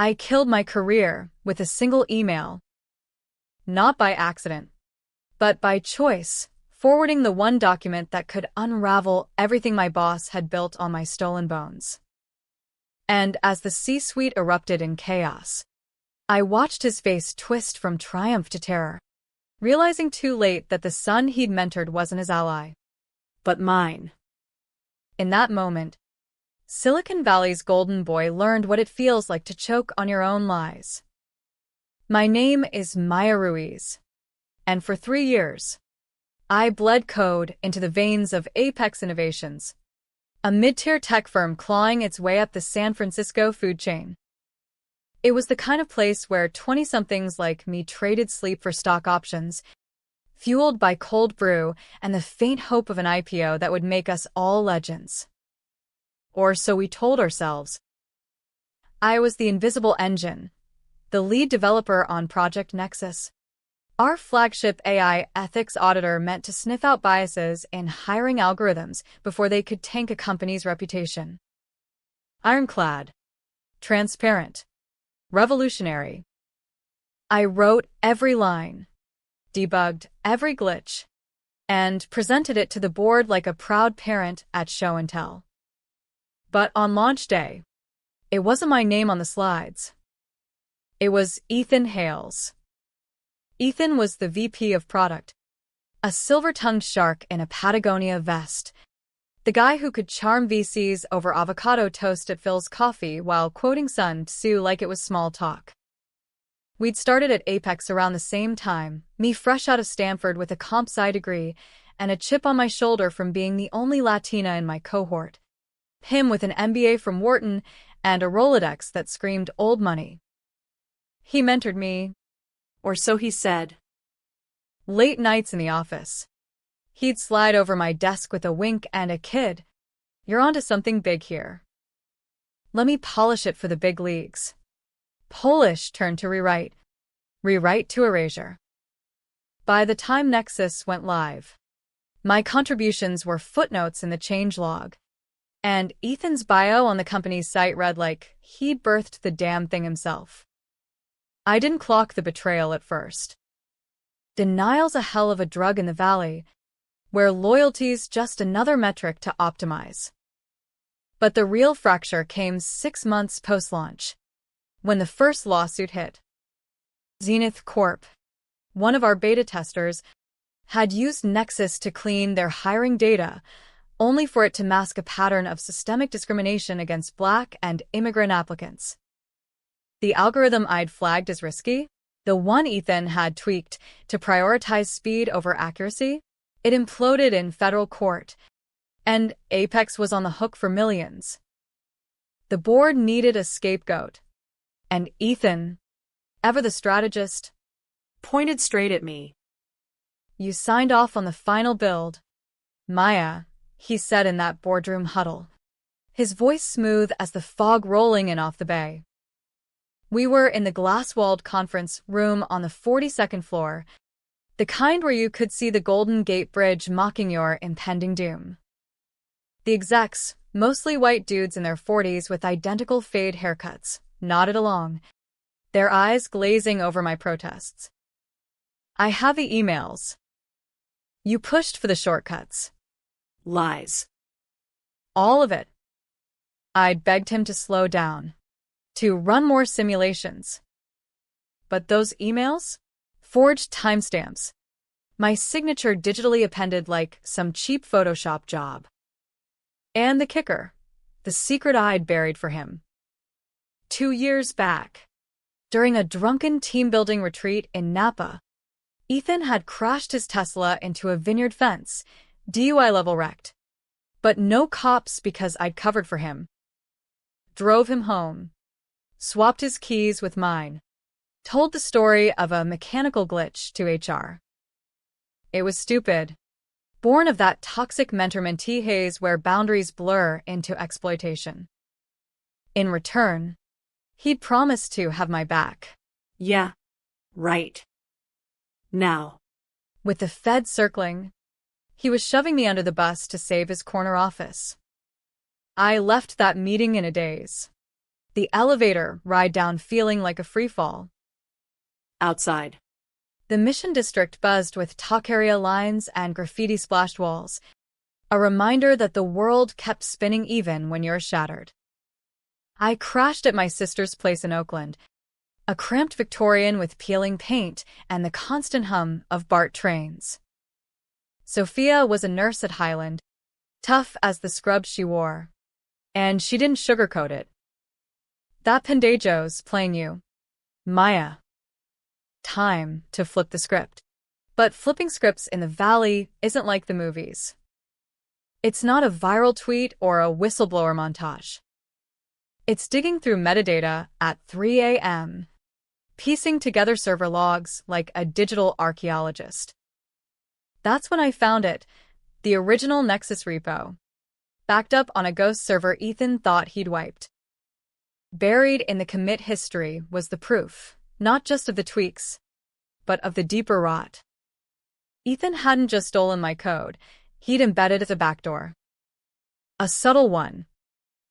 I killed my career with a single email. Not by accident, but by choice, forwarding the one document that could unravel everything my boss had built on my stolen bones. And as the C-suite erupted in chaos, I watched his face twist from triumph to terror, realizing too late that the son he'd mentored wasn't his ally, but mine. In that moment, Silicon Valley's golden boy learned what it feels like to choke on your own lies. My name is Maya Ruiz, and for 3 years, I bled code into the veins of Apex Innovations, a mid-tier tech firm clawing its way up the San Francisco food chain. It was the kind of place where 20-somethings like me traded sleep for stock options, fueled by cold brew and the faint hope of an IPO that would make us all legends. Or so we told ourselves. I was the invisible engine, the lead developer on Project Nexus, our flagship AI ethics auditor meant to sniff out biases in hiring algorithms before they could tank a company's reputation. Ironclad, transparent, revolutionary. I wrote every line, debugged every glitch, and presented it to the board like a proud parent at show and tell. But on launch day, it wasn't my name on the slides. It was Ethan Hales. Ethan was the VP of product, a silver-tongued shark in a Patagonia vest, the guy who could charm VCs over avocado toast at Phil's Coffee while quoting Sun Tzu like it was small talk. We'd started at Apex around the same time, me fresh out of Stanford with a comp sci degree and a chip on my shoulder from being the only Latina in my cohort, him with an MBA from Wharton and a Rolodex that screamed old money. He mentored me, or so he said. Late nights in the office, he'd slide over my desk with a wink and a kid. You're onto something big here. Let me polish it for the big leagues. Polish turned to rewrite. Rewrite to erasure. By the time Nexus went live, my contributions were footnotes in the changelog, and Ethan's bio on the company's site read like he'd birthed the damn thing himself. I didn't clock the betrayal at first. Denial's a hell of a drug in the valley, where loyalty's just another metric to optimize. But the real fracture came 6 months post-launch, when the first lawsuit hit. Zenith Corp, one of our beta testers, had used Nexus to clean their hiring data, only for it to mask a pattern of systemic discrimination against Black and immigrant applicants. The algorithm I'd flagged as risky, the one Ethan had tweaked to prioritize speed over accuracy, it imploded in federal court, and Apex was on the hook for millions. The board needed a scapegoat, and Ethan, ever the strategist, pointed straight at me. You signed off on the final build, Maya, he said in that boardroom huddle, his voice smooth as the fog rolling in off the bay. We were in the glass-walled conference room on the 42nd floor, the kind where you could see the Golden Gate Bridge mocking your impending doom. The execs, mostly white dudes in their 40s with identical fade haircuts, nodded along, their eyes glazing over my protests. I have the emails. You pushed for the shortcuts. Lies. All of it. I'd begged him to slow down, to run more simulations. But those emails? Forged timestamps. My signature digitally appended like some cheap Photoshop job. And the kicker, the secret I'd buried for him. 2 years back, during a drunken team-building retreat in Napa, Ethan had crashed his Tesla into a vineyard fence, DUI level wrecked. But no cops because I'd covered for him. Drove him home. Swapped his keys with mine. Told the story of a mechanical glitch to HR. It was stupid. Born of that toxic mentor-mentee haze where boundaries blur into exploitation. In return, he'd promised to have my back. Yeah, right. Now. With the Fed circling, he was shoving me under the bus to save his corner office. I left that meeting in a daze. The elevator ride down feeling like a freefall. Outside. The Mission District buzzed with Taqueria lines and graffiti-splashed walls, a reminder that the world kept spinning even when you're shattered. I crashed at my sister's place in Oakland, a cramped Victorian with peeling paint and the constant hum of BART trains. Sophia was a nurse at Highland, tough as the scrubs she wore, and she didn't sugarcoat it. That Pendejo's playing you, Maya. Time to flip the script. But flipping scripts in the valley isn't like the movies. It's not a viral tweet or a whistleblower montage. It's digging through metadata at 3 a.m., piecing together server logs like a digital archaeologist. That's when I found it, the original Nexus repo, backed up on a ghost server Ethan thought he'd wiped. Buried in the commit history was the proof, not just of the tweaks, but of the deeper rot. Ethan hadn't just stolen my code, he'd embedded it as a backdoor. A subtle one,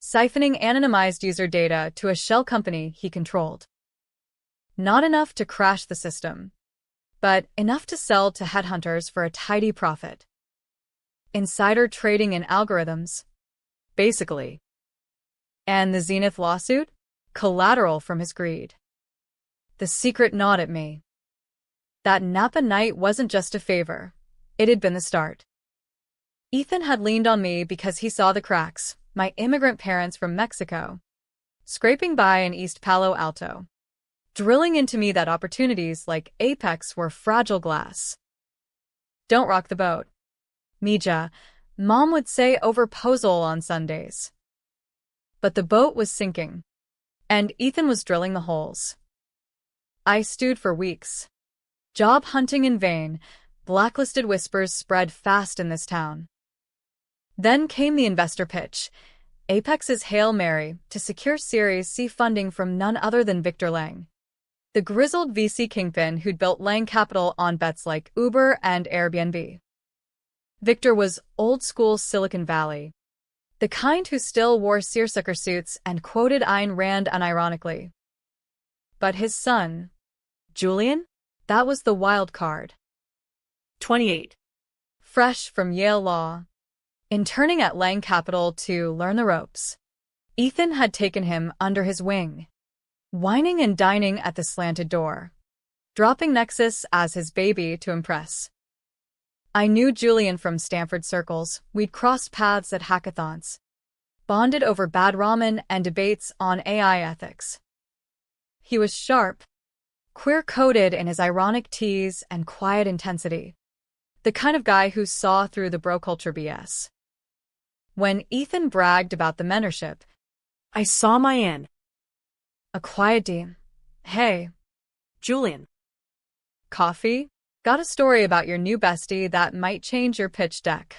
siphoning anonymized user data to a shell company he controlled. Not enough to crash the system, but enough to sell to headhunters for a tidy profit. Insider trading in algorithms, basically. And the Zenith lawsuit? Collateral from his greed. The secret gnawed at me. That Napa night wasn't just a favor. It had been the start. Ethan had leaned on me because he saw the cracks, my immigrant parents from Mexico, scraping by in East Palo Alto, drilling into me that opportunities like Apex were fragile glass. Don't rock the boat. Mija, Mom would say over pozole on Sundays. But the boat was sinking, and Ethan was drilling the holes. I stewed for weeks. Job hunting in vain, blacklisted whispers spread fast in this town. Then came the investor pitch, Apex's Hail Mary to secure Series C funding from none other than Victor Lang, the grizzled VC kingpin who'd built Lang Capital on bets like Uber and Airbnb. Victor was old-school Silicon Valley, the kind who still wore seersucker suits and quoted Ayn Rand unironically. But his son, Julian, that was the wild card. 28. Fresh from Yale Law, interning at Lang Capital to learn the ropes, Ethan had taken him under his wing, whining and dining at the slanted door, dropping Nexus as his baby to impress. I knew Julian from Stanford circles. We'd crossed paths at hackathons, bonded over bad ramen and debates on AI ethics. He was sharp, queer-coded in his ironic tease and quiet intensity, the kind of guy who saw through the bro culture BS. When Ethan bragged about the mentorship, I saw my in. A quiet dean. Hey, Julian. Coffee? Got a story about your new bestie that might change your pitch deck.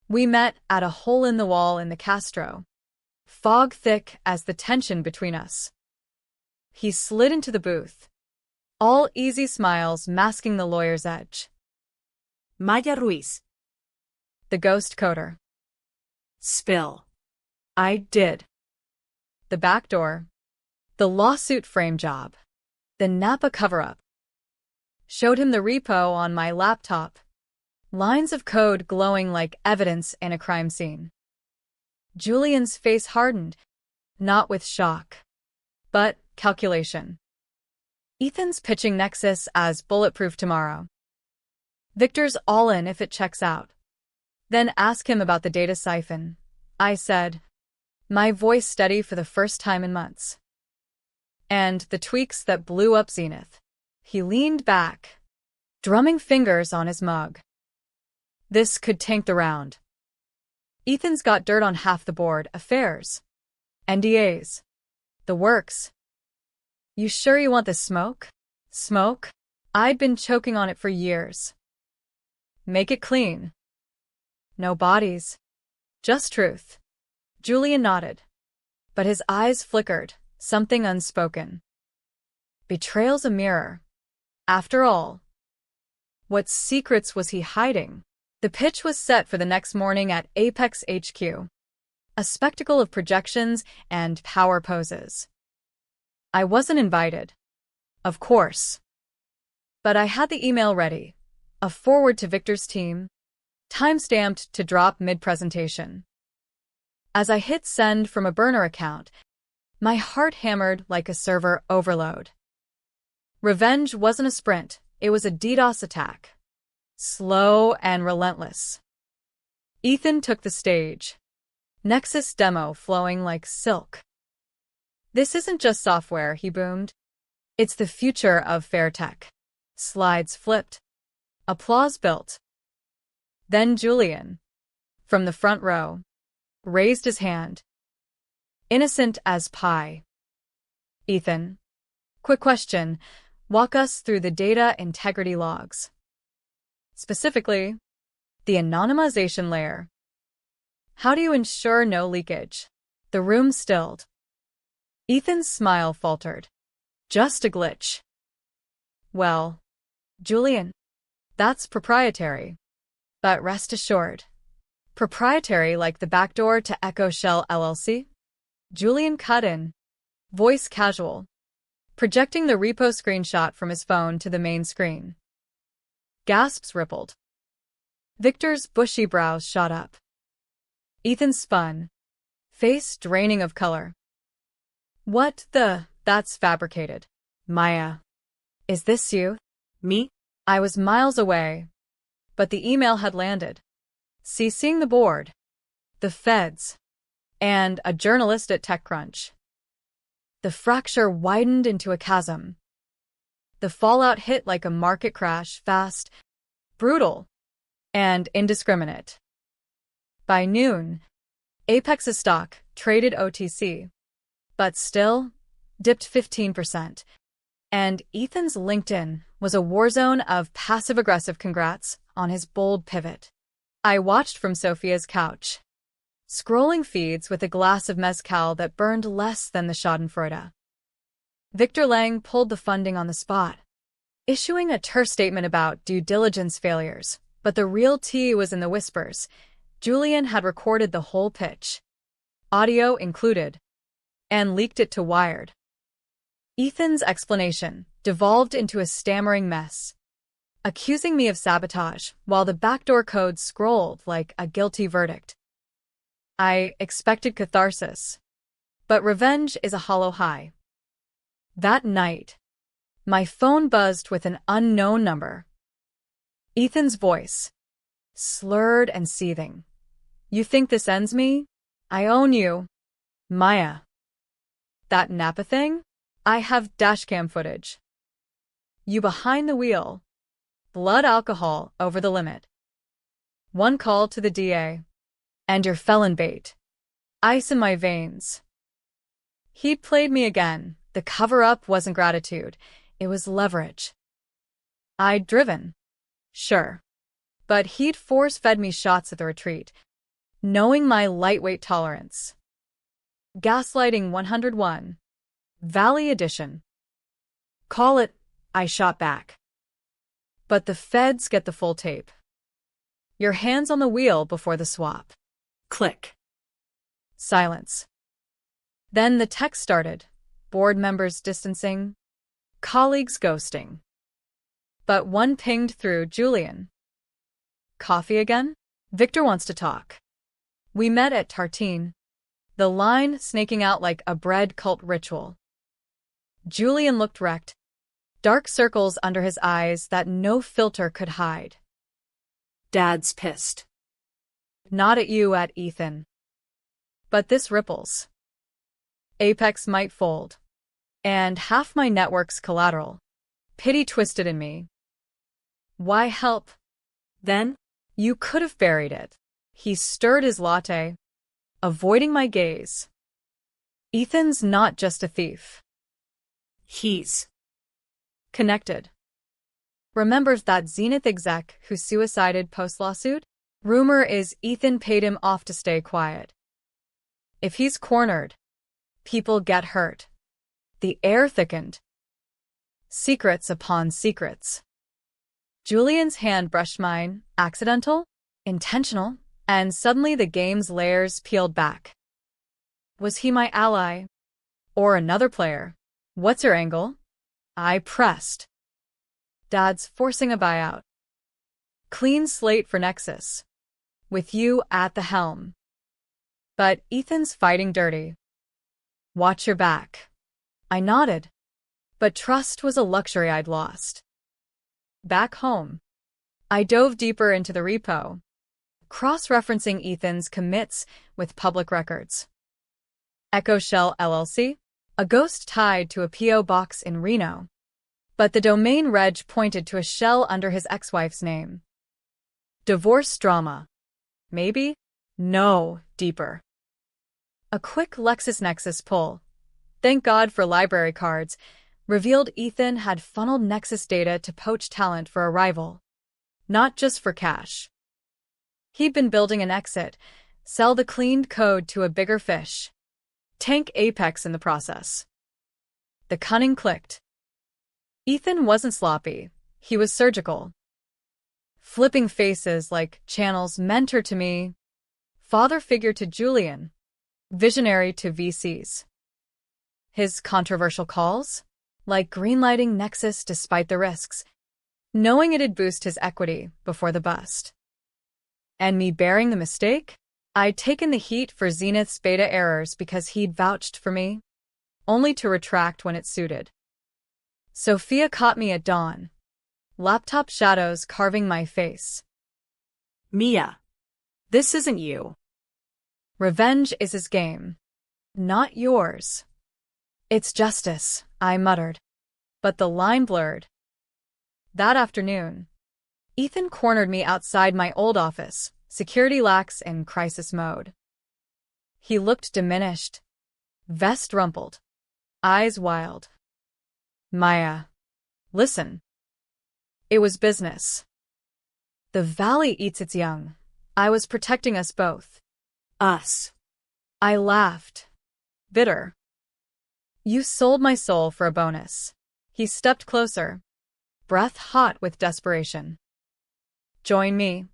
We met at a hole-in-the-wall in the Castro, fog thick as the tension between us. He slid into the booth, all easy smiles masking the lawyer's edge. Maya Ruiz. The ghost coder. Spill. I did. The back door. The lawsuit frame job. The Napa cover-up. Showed him the repo on my laptop. Lines of code glowing like evidence in a crime scene. Julian's face hardened, not with shock, but calculation. Ethan's pitching Nexus as bulletproof tomorrow. Victor's all in if it checks out. Then ask him about the data siphon, I said, my voice steady for the first time in months. And the tweaks that blew up Zenith. He leaned back, drumming fingers on his mug. This could tank the round. Ethan's got dirt on half the board, affairs, NDAs, the works. You sure you want the smoke? Smoke? I'd been choking on it for years. Make it clean. No bodies. Just truth. Julian nodded, but his eyes flickered, something unspoken. Betrayal's a mirror. After all, what secrets was he hiding? The pitch was set for the next morning at Apex HQ. A spectacle of projections and power poses. I wasn't invited. Of course. But I had the email ready. A forward to Victor's team, time-stamped to drop mid-presentation. As I hit send from a burner account, my heart hammered like a server overload. Revenge wasn't a sprint, it was a DDoS attack. Slow and relentless. Ethan took the stage. Nexus demo flowing like silk. This isn't just software, he boomed. It's the future of fair tech. Slides flipped. Applause built. Then Julian, from the front row, raised his hand. Innocent as pie. Ethan, quick question. Walk us through the data integrity logs. Specifically, the anonymization layer. How do you ensure no leakage? The room stilled. Ethan's smile faltered. Just a glitch. Well, Julian, that's proprietary. But rest assured. Proprietary like the backdoor to Echo Shell LLC? Julian cut in. Voice casual. Projecting the repo screenshot from his phone to the main screen. Gasps rippled. Victor's bushy brows shot up. Ethan spun. Face draining of color. What the? That's fabricated. Maya. Is this you? Me? I was miles away. But the email had landed. CCing the board. The feds. And a journalist at TechCrunch. The fracture widened into a chasm. The fallout hit like a market crash, fast, brutal, and indiscriminate. By noon, Apex's stock traded OTC, but still dipped 15%. And Ethan's LinkedIn was a war zone of passive-aggressive congrats on his bold pivot. I watched from Sophia's couch, scrolling feeds with a glass of mezcal that burned less than the schadenfreude. Victor Lang pulled the funding on the spot, issuing a terse statement about due diligence failures, but the real tea was in the whispers. Julian had recorded the whole pitch, audio included, and leaked it to Wired. Ethan's explanation devolved into a stammering mess, accusing me of sabotage while the backdoor code scrolled like a guilty verdict. I expected catharsis, but revenge is a hollow high. That night, my phone buzzed with an unknown number. Ethan's voice, slurred and seething. You think this ends me? I own you. Maya. That Napa thing? I have dashcam footage. You behind the wheel. Blood alcohol over the limit. One call to the DA. And your felon bait. Ice in my veins. He'd played me again. The cover-up wasn't gratitude. It was leverage. I'd driven. Sure. But he'd force-fed me shots at the retreat, knowing my lightweight tolerance. Gaslighting 101. Valley Edition. Call it, I shot back. But the feds get the full tape. Your hands on the wheel before the swap. Click. Silence. Then the text started. Board members distancing. Colleagues ghosting. But one pinged through. Julian. Coffee again? Victor wants to talk. We met at Tartine. The line snaking out like a bread cult ritual. Julian looked wrecked. Dark circles under his eyes that no filter could hide. Dad's pissed. Not at you, at Ethan. But this ripples. Apex might fold. And half my network's collateral. Pity twisted in me. Why help? Then? You could have buried it. He stirred his latte, avoiding my gaze. Ethan's not just a thief. He's connected. Remembers that Zenith exec who suicided post-lawsuit? Rumor is Ethan paid him off to stay quiet. If he's cornered, people get hurt. The air thickened. Secrets upon secrets. Julian's hand brushed mine, accidental, intentional, and suddenly the game's layers peeled back. Was he my ally? Or another player? What's your angle? I pressed. Dad's forcing a buyout. Clean slate for Nexus. With you at the helm. But Ethan's fighting dirty. Watch your back. I nodded. But trust was a luxury I'd lost. Back home, I dove deeper into the repo, cross-referencing Ethan's commits with public records. Echo Shell LLC? A ghost tied to a P.O. box in Reno. But the domain reg pointed to a shell under his ex-wife's name. Divorce drama. Maybe? No, deeper. A quick LexisNexis pull, thank God for library cards, revealed Ethan had funneled Nexus data to poach talent for a rival. Not just for cash. He'd been building an exit, sell the cleaned code to a bigger fish. Tank Apex in the process. The cunning clicked. Ethan wasn't sloppy, he was surgical. Flipping faces like Channel's mentor to me, father figure to Julian, visionary to VCs. His controversial calls? Like greenlighting Nexus despite the risks, knowing it'd boost his equity before the bust. And me bearing the mistake? I'd taken the heat for Zenith's beta errors because he'd vouched for me, only to retract when it suited. Sophia caught me at dawn. Laptop shadows carving my face. Mia, this isn't you. Revenge is his game. Not yours. It's justice, I muttered. But the line blurred. That afternoon, Ethan cornered me outside my old office, security lax in crisis mode. He looked diminished, vest rumpled, eyes wild. Maya, listen. It was business. The valley eats its young. I was protecting us both. Us. I laughed, bitter. You sold my soul for a bonus. He stepped closer, breath hot with desperation. Join me.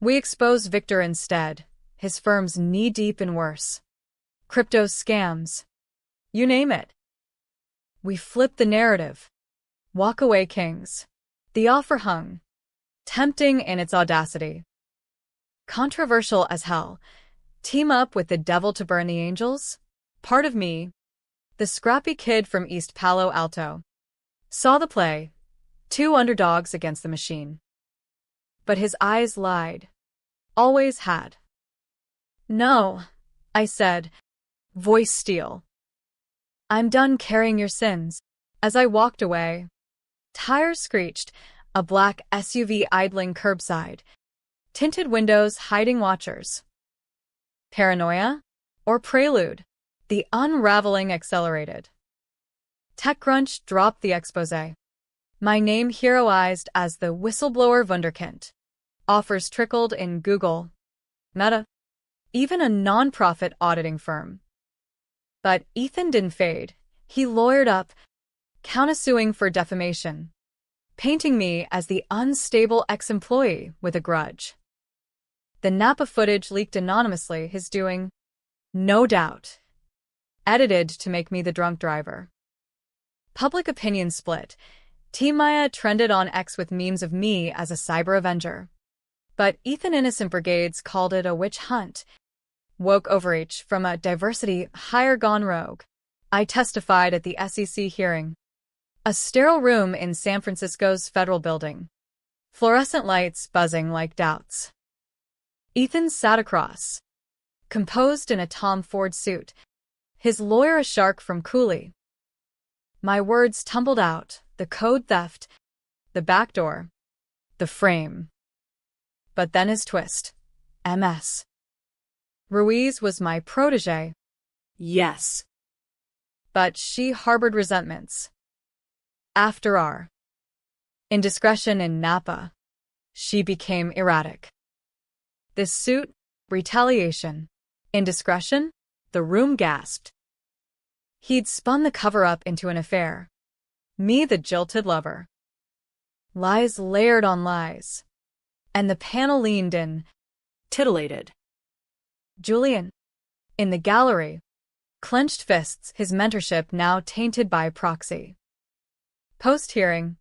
We expose Victor instead, his firm's knee-deep in worse. Crypto scams. You name it. We flip the narrative. Walk away kings. The offer hung, tempting in its audacity. Controversial as hell. Team up with the devil to burn the angels? Part of me, the scrappy kid from East Palo Alto, saw the play, two underdogs against the machine. But his eyes lied. Always had. No, I said, voice steel. I'm done carrying your sins. As I walked away, tires screeched, a black SUV idling curbside, tinted windows hiding watchers. Paranoia? Or prelude? The unraveling accelerated. TechCrunch dropped the exposé. My name heroized as the whistleblower wunderkind. Offers trickled in Google, Meta, even a non-profit auditing firm. But Ethan didn't fade. He lawyered up, countersuing for defamation, painting me as the unstable ex-employee with a grudge. The Napa footage leaked anonymously, his doing, no doubt, edited to make me the drunk driver. Public opinion split. Team Maya trended on X with memes of me as a cyber avenger. But Ethan Innocent Brigades called it a witch hunt. Woke overreach from a diversity hire gone rogue. I testified at the SEC hearing. A sterile room in San Francisco's federal building. Fluorescent lights buzzing like doubts. Ethan sat across, composed in a Tom Ford suit, his lawyer a shark from Cooley. My words tumbled out, the code theft, the backdoor, the frame. But then his twist. MS. Ruiz was my protégé. Yes. But she harbored resentments. After our indiscretion in Napa, she became erratic. This suit, retaliation. Indiscretion? The room gasped. He'd spun the cover-up into an affair. Me, the jilted lover. Lies layered on lies. And the panel leaned in, Titillated. Julian. In the gallery. Clenched fists, his mentorship now tainted by proxy. Post-hearing,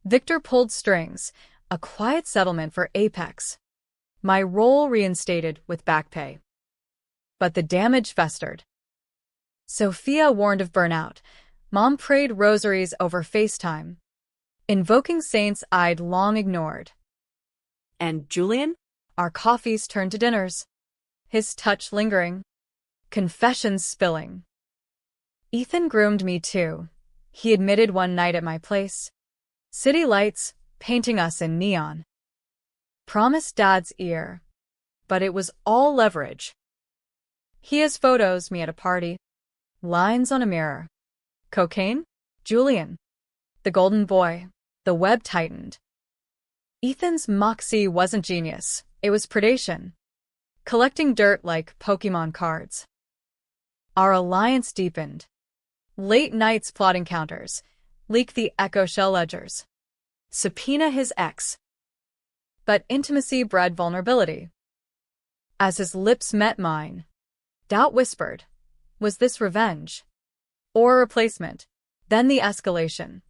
Victor pulled strings, a quiet settlement for Apex. My role reinstated with back pay. But the damage festered. Sophia warned of burnout. Mom prayed rosaries over FaceTime, invoking saints I'd long ignored. And Julian? Our coffees turned to dinners, his touch lingering, confessions spilling. Ethan groomed me too. He admitted one night at my place. City lights, painting us in neon. Promised Dad's ear. But it was all leverage. He has photos, me at a party. Lines on a mirror. Cocaine? Julian. The golden boy. The web tightened. Ethan's moxie wasn't genius. It was predation. Collecting dirt like Pokemon cards. Our alliance deepened. Late nights plot encounters. Leak the echo shell ledgers. Subpoena his ex. But intimacy bred vulnerability. As his lips met mine, doubt whispered, was this revenge? Or replacement? Then the escalation.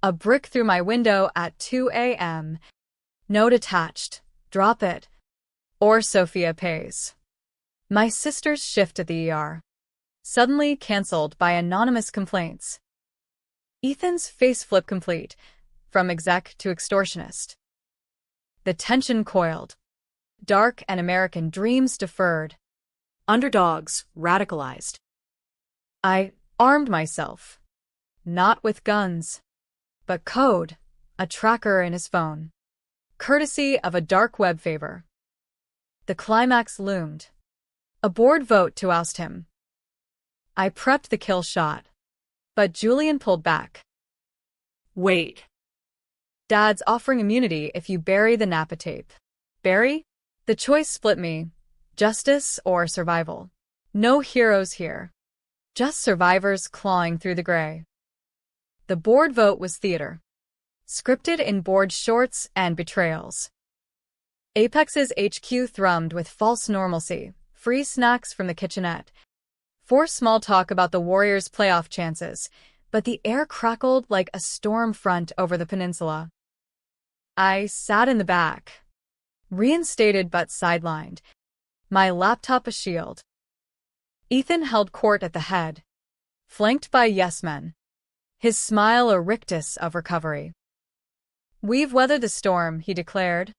A brick through my window at 2 a.m. Note attached. Drop it. Or Sophia pays. My sister's shift at the ER. Suddenly cancelled by anonymous complaints. Ethan's face flip complete, from exec to extortionist. The tension coiled. Dark and American dreams deferred. Underdogs radicalized. I armed myself. Not with guns, but code, a tracker in his phone. Courtesy of a dark web favor. The climax loomed. A board vote to oust him. I prepped the kill shot, but Julian pulled back. Wait. Dad's offering immunity if you bury the Napa tape. Bury? The choice split me. Justice or survival. No heroes here. Just survivors clawing through the gray. The board vote was theater. Scripted in board shorts and betrayals. Apex's HQ thrummed with false normalcy, free snacks from the kitchenette. Forced small talk about the Warriors' playoff chances, but the air crackled like a storm front over the peninsula. I sat in the back, reinstated but sidelined, my laptop a shield. Ethan held court at the head, flanked by yes-men, his smile a rictus of recovery. We've weathered the storm, he declared,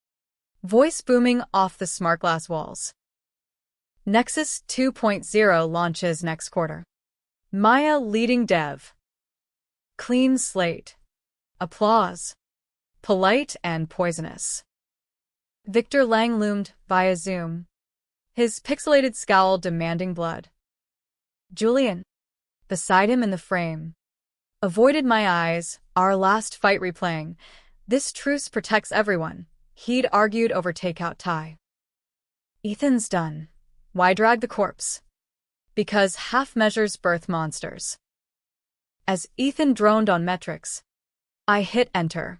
voice booming off the smart glass walls. Nexus 2.0 launches next quarter. Maya leading dev. Clean slate. Applause. Polite and poisonous. Victor Lang loomed via Zoom, his pixelated scowl demanding blood. Julian, beside him in the frame, avoided my eyes, our last fight replaying. This truce protects everyone, he'd argued over takeout tie. Ethan's done. Why drag the corpse? Because half measures birth monsters. As Ethan droned on metrics, I hit enter.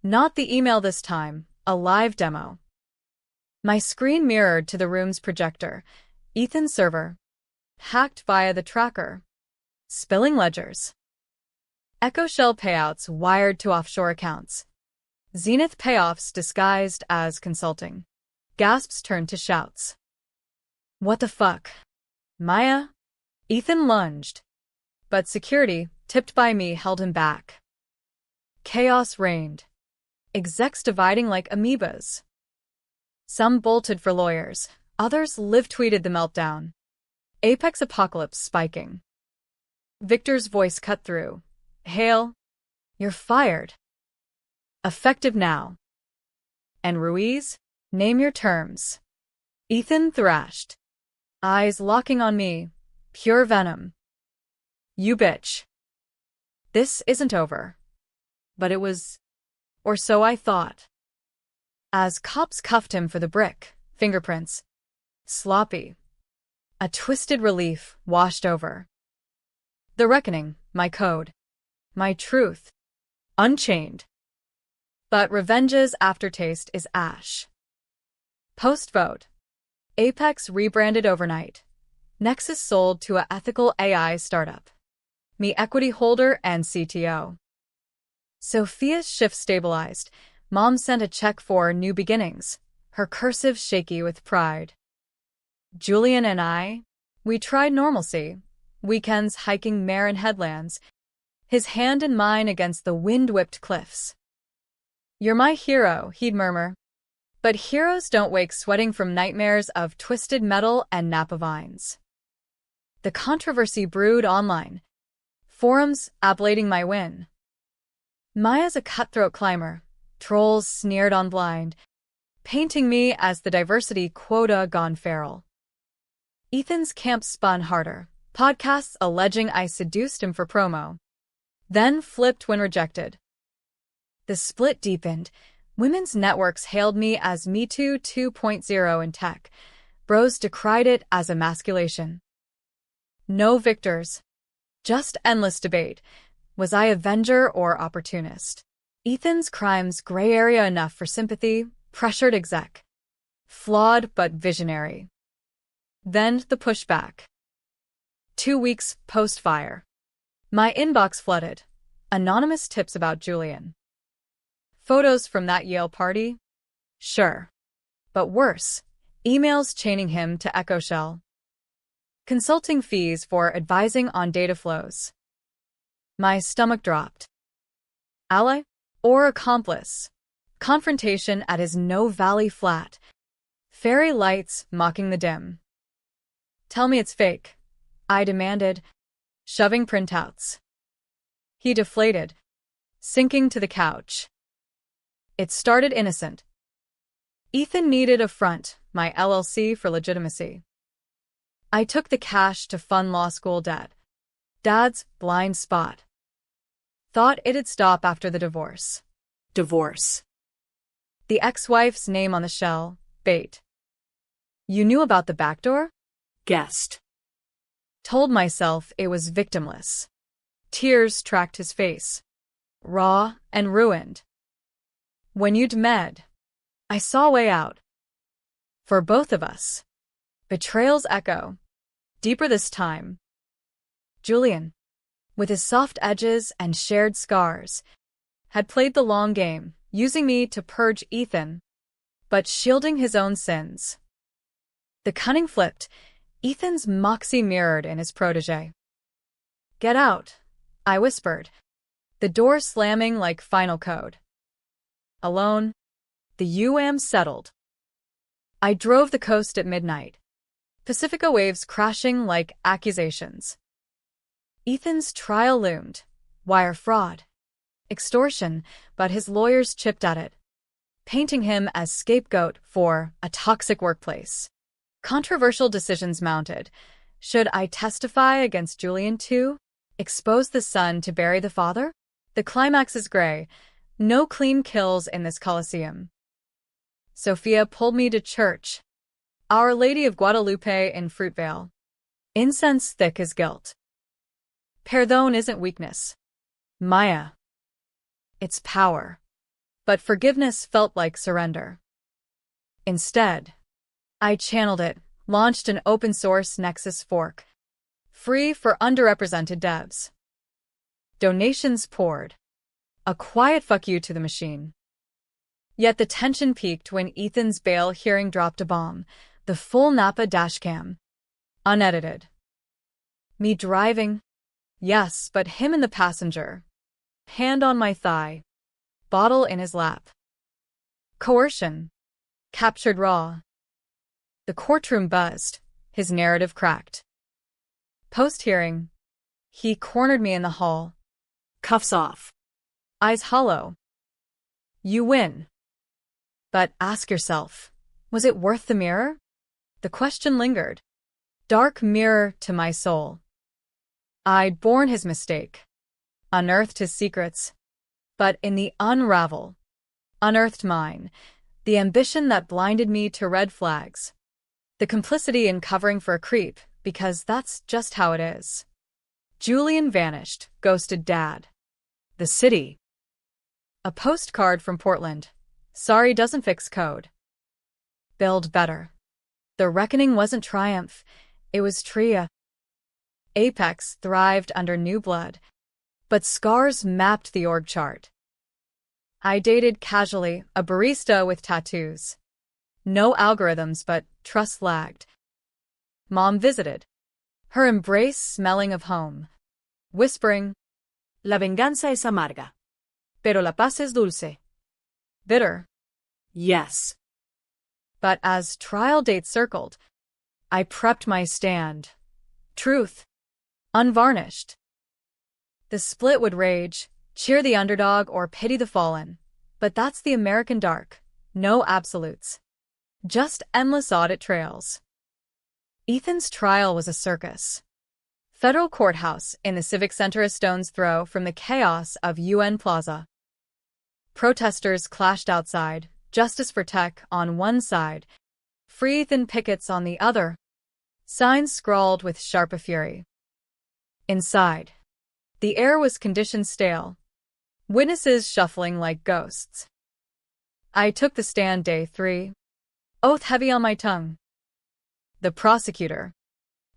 Not the email this time, a live demo. My screen mirrored to the room's projector, Ethan's server, hacked via the tracker, spilling ledgers. Echo Shell payouts wired to offshore accounts. Zenith payoffs disguised as consulting. Gasps turned to shouts. What the fuck? Maya? Ethan lunged. But security, tipped by me, held him back. Chaos reigned. Execs dividing like amoebas. Some bolted for lawyers, others live-tweeted the meltdown. Apex apocalypse spiking. Victor's voice cut through. Hale, you're fired. Effective now. And Ruiz, name your terms. Ethan thrashed. Eyes locking on me. Pure venom. You bitch. This isn't over. But it was. Or so I thought. As cops cuffed him for the brick, fingerprints. Sloppy. A twisted relief washed over. The reckoning, my code. My truth. Unchained. But revenge's aftertaste is ash. Post-vote. Apex rebranded overnight. Nexus sold to a ethical AI startup. Me equity holder and CTO. Sophia's shift stabilized. Mom sent a check for new beginnings, her cursive shaky with pride. Julian and I, we tried normalcy. Weekends hiking Marin headlands, his hand in mine against the wind-whipped cliffs. "You're my hero," he'd murmur. But heroes don't wake sweating from nightmares of twisted metal and Napa vines. The controversy brewed online. Forums ablating my win. Maya's a cutthroat climber. Trolls sneered on Blind, painting me as the diversity quota gone feral. Ethan's camp spun harder. Podcasts alleging I seduced him for promo. Then flipped when rejected. The split deepened. Women's networks hailed me as Me Too 2.0 in tech. Bros decried it as emasculation. No victors. Just endless debate. Was I avenger or opportunist? Ethan's crimes gray area enough for sympathy, pressured exec. Flawed but visionary. Then the pushback. 2 weeks post-fire. My inbox flooded. Anonymous tips about Julian. Photos from that Yale party? Sure. But worse, emails chaining him to Echo Shell. Consulting fees for advising on data flows. My stomach dropped. Ally? Or accomplice? Confrontation at his No Valley flat. Fairy lights mocking the dim. Tell me it's fake, I demanded, shoving printouts. He deflated, sinking to the couch. It started innocent. Ethan needed a front, my LLC for legitimacy. I took the cash to fund law school debt. Dad's blind spot. Thought it'd stop after the divorce. Divorce. The ex-wife's name on the shell, bait. You knew about the backdoor? Guessed. Told myself it was victimless. Tears tracked his face. Raw and ruined. When you'd med, I saw a way out. For both of us. Betrayal's echo. Deeper this time. Julian, with his soft edges and shared scars, had played the long game, using me to purge Ethan, but shielding his own sins. The cunning flipped. Ethan's moxie mirrored in his protege. Get out, I whispered, the door slamming like final code. Alone, the UM settled. I drove the coast at midnight. Pacifica waves crashing like accusations. Ethan's trial loomed. Wire fraud. Extortion, but his lawyers chipped at it, painting him as scapegoat for a toxic workplace. Controversial decisions mounted. Should I testify against Julian too? Expose the son to bury the father? The climax is gray. No clean kills in this Colosseum. Sophia pulled me to church. Our Lady of Guadalupe in Fruitvale. Incense thick as guilt. Perdón isn't weakness. Maya. It's power. But forgiveness felt like surrender. Instead, I channeled it, launched an open-source Nexus fork. Free for underrepresented devs. Donations poured. A quiet fuck you to the machine. Yet the tension peaked when Ethan's bail hearing dropped a bomb, the full Napa dashcam. Unedited. Me driving? Yes, but him in the passenger. Hand on my thigh. Bottle in his lap. Coercion. Captured raw. The courtroom buzzed, his narrative cracked. Post-hearing, he cornered me in the hall. Cuffs off. Eyes hollow. You win. But ask yourself, was it worth the mirror? The question lingered. Dark mirror to my soul. I'd borne his mistake, unearthed his secrets, but in the unravel, unearthed mine, the ambition that blinded me to red flags, the complicity in covering for a creep, because that's just how it is. Julian vanished, ghosted Dad. The city. A postcard from Portland. Sorry doesn't fix code. Build better. The reckoning wasn't triumph. It was Tria. Apex thrived under new blood, but scars mapped the org chart. I dated casually, a barista with tattoos. No algorithms, but trust lagged. Mom visited, her embrace smelling of home, whispering, La venganza es amarga. pero la paz es dulce. Bitter. Yes. But as trial dates circled, I prepped my stand. Truth. Unvarnished. The split would rage, cheer the underdog or pity the fallen. But that's the American dark. No absolutes. Just endless audit trails. Ethan's trial was a circus. Federal courthouse in the Civic Center a stone's throw from the chaos of UN Plaza. Protesters clashed outside, Justice for Tech on one side, free Ethan pickets on the other. Signs scrawled with sharp fury. Inside, the air was conditioned stale, witnesses shuffling like ghosts. I took the stand day 3, oath heavy on my tongue. The prosecutor,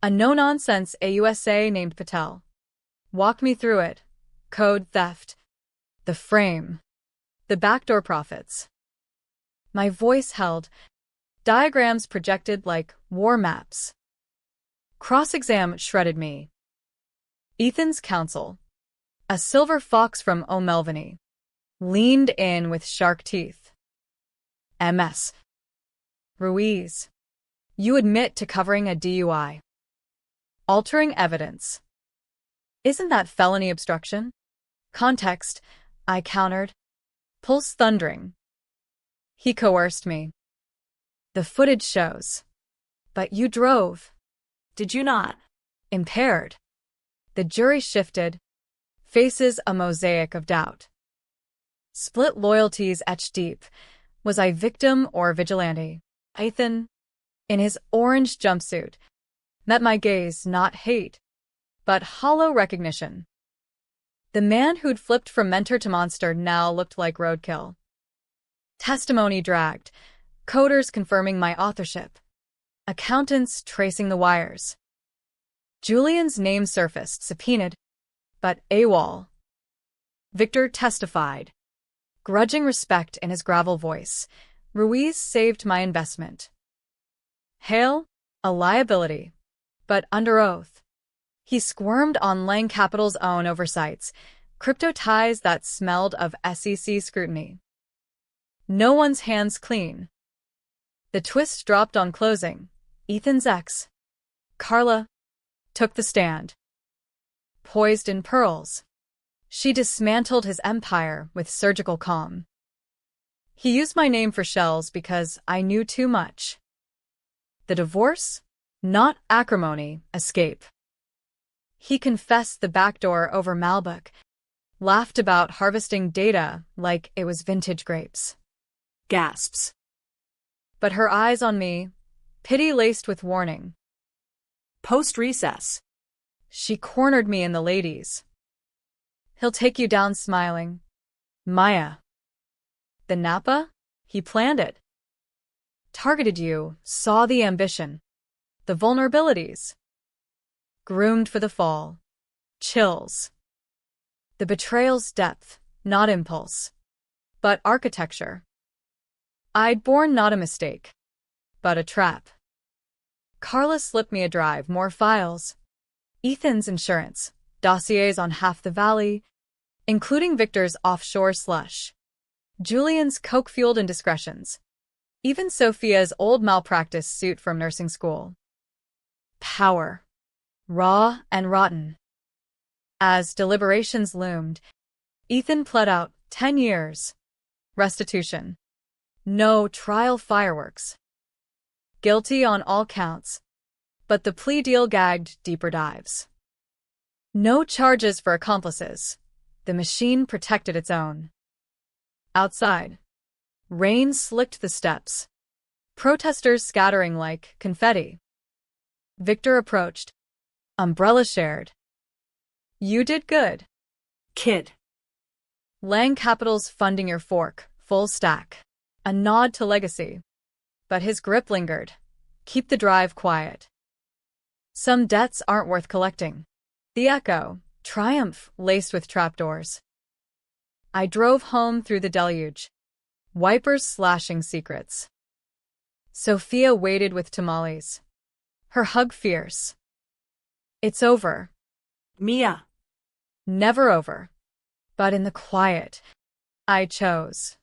a no-nonsense AUSA named Patel, walked me through it. Code theft, the frame, the backdoor profits. My voice held, diagrams projected like war maps. Cross-exam shredded me. Ethan's counsel, a silver fox from O'Melveny, leaned in with shark teeth. MS. Ruiz, you admit to covering a DUI. Altering evidence. Isn't that felony obstruction? Context, I countered. Pulse thundering. He coerced me. The footage shows. But you drove. Did you not? Impaired. The jury shifted, faces a mosaic of doubt. Split loyalties etched deep. Was I victim or vigilante? Ethan, in his orange jumpsuit, met my gaze not hate, but hollow recognition. The man who'd flipped from mentor to monster now looked like roadkill. Testimony dragged, coders confirming my authorship, accountants tracing the wires. Julian's name surfaced, subpoenaed, but AWOL. Victor testified, grudging respect in his gravel voice. Ruiz saved my investment. Hale, a liability, but under oath. He squirmed on Lang Capital's own oversights, crypto ties that smelled of SEC scrutiny. No one's hands clean. The twist dropped on closing. Ethan's ex, Carla, took the stand. Poised in pearls, she dismantled his empire with surgical calm. He used my name for shells because I knew too much. The divorce? Not acrimony, escape. He confessed the backdoor over Malbec, laughed about harvesting data like it was vintage grapes. Gasps. But her eyes on me, pity laced with warning. Post-recess. She cornered me in the ladies. He'll take you down smiling. Maya. The Napa? He planned it. Targeted you, saw the ambition, the vulnerabilities. Groomed for the fall. Chills. The betrayal's depth, not impulse, but architecture. I'd born not a mistake, but a trap. Carla slipped me a drive, more files. Ethan's insurance, dossiers on half the valley, including Victor's offshore slush. Julian's coke-fueled indiscretions. Even Sophia's old malpractice suit from nursing school. Power. Raw and rotten. As deliberations loomed, Ethan pled out 10 years. Restitution. No trial fireworks. Guilty on all counts, but the plea deal gagged deeper dives. No charges for accomplices. The machine protected its own. Outside, rain slicked the steps, protesters scattering like confetti. Victor approached, umbrella shared. You did good. Kid. Lang Capital's funding your fork, full stack. A nod to legacy. But his grip lingered. Keep the drive quiet. Some debts aren't worth collecting. The echo, triumph laced with trapdoors. I drove home through the deluge, wipers slashing secrets. Sophia waited with tamales, her hug fierce. It's over. Mia. Never over. But in the quiet, I chose.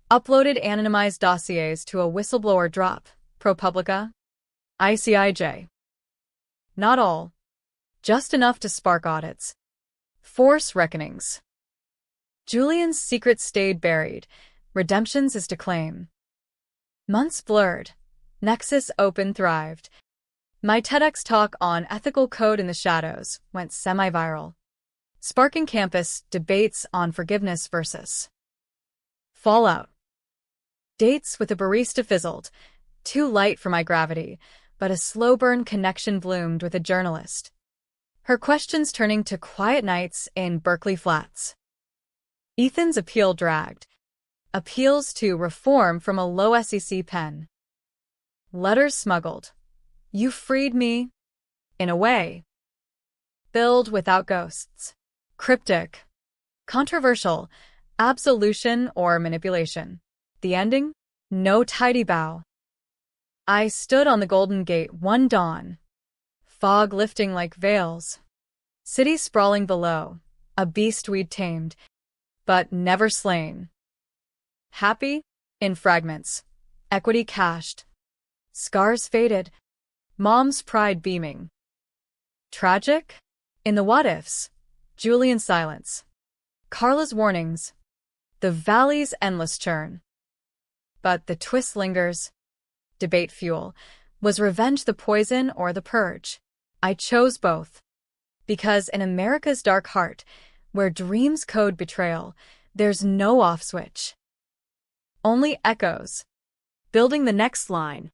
Uploaded anonymized dossiers to a whistleblower drop, ProPublica, ICIJ. Not all. Just enough to spark audits. Force reckonings. Julian's secret stayed buried. Redemption's is to claim. Months blurred. Nexus Open thrived. My TEDx talk on ethical code in the shadows went semi-viral, sparking campus debates on forgiveness versus fallout. Dates with a barista fizzled, too light for my gravity, but a slow-burn connection bloomed with a journalist, her questions turning to quiet nights in Berkeley Flats. Ethan's appeal dragged. Appeals to reform from a low SEC pen. Letters smuggled. You freed me. In a way. Billed without ghosts. Cryptic. Controversial. Absolution or manipulation. The ending? No tidy bow. I stood on the Golden Gate one dawn. Fog lifting like veils. City sprawling below. A beast we'd tamed, but never slain. Happy? In fragments. Equity cashed. Scars faded. Mom's pride beaming. Tragic? In the what-ifs. Julian's silence. Carla's warnings. The valley's endless churn. But the twist lingers. Debate fuel. Was revenge the poison or the purge? I chose both. Because in America's dark heart, where dreams code betrayal, there's no off switch. Only echoes. Building the next line.